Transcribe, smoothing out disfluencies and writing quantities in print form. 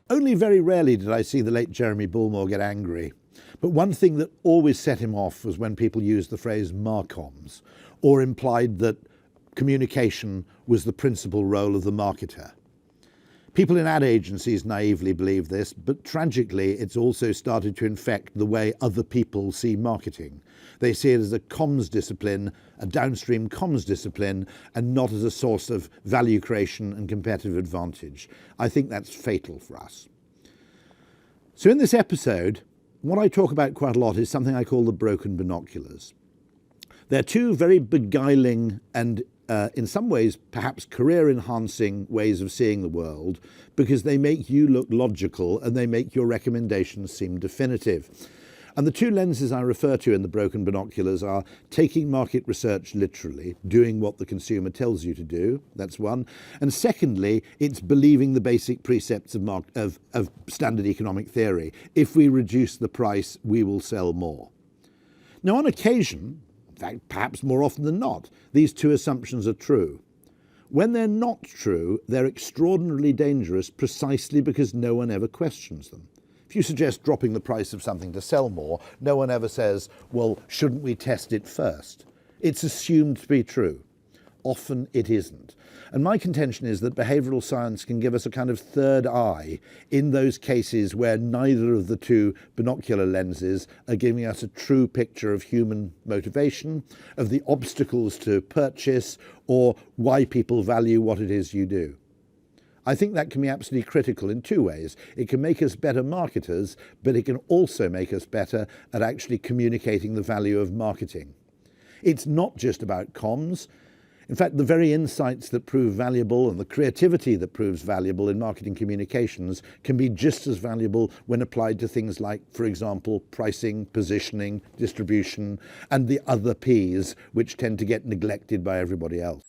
Only very rarely did I see the late Jeremy Bullmore get angry. But one thing that always set him off was when people used the phrase marcoms, or implied that communication was the principal role of the marketer. People in ad agencies naively believe this, but tragically it's also started to infect the way other people see marketing. They see it as a comms discipline, a downstream comms discipline, and not as a source of value creation and competitive advantage. I think that's fatal for us. So in this episode, what I talk about quite a lot is something I call the broken binoculars. They're two very beguiling and in some ways perhaps career-enhancing ways of seeing the world, because they make you look logical and they make your recommendations seem definitive. And the two lenses I refer to in the broken binoculars are taking market research literally, doing what the consumer tells you to do, that's one. And secondly, it's believing the basic precepts of standard economic theory. If we reduce the price, we will sell more. Now, on occasion, in fact, perhaps more often than not, these two assumptions are true. When they're not true, they're extraordinarily dangerous precisely because no one ever questions them. If you suggest dropping the price of something to sell more, no one ever says, well, shouldn't we test it first? It's assumed to be true. Often it isn't. And my contention is that behavioural science can give us a kind of third eye in those cases where neither of the two binocular lenses are giving us a true picture of human motivation, of the obstacles to purchase, or why people value what it is you do. I think that can be absolutely critical in two ways. It can make us better marketers, but it can also make us better at actually communicating the value of marketing. It's not just about comms. In fact, the very insights that prove valuable and the creativity that proves valuable in marketing communications can be just as valuable when applied to things like, for example, pricing, positioning, distribution, and the other Ps, which tend to get neglected by everybody else.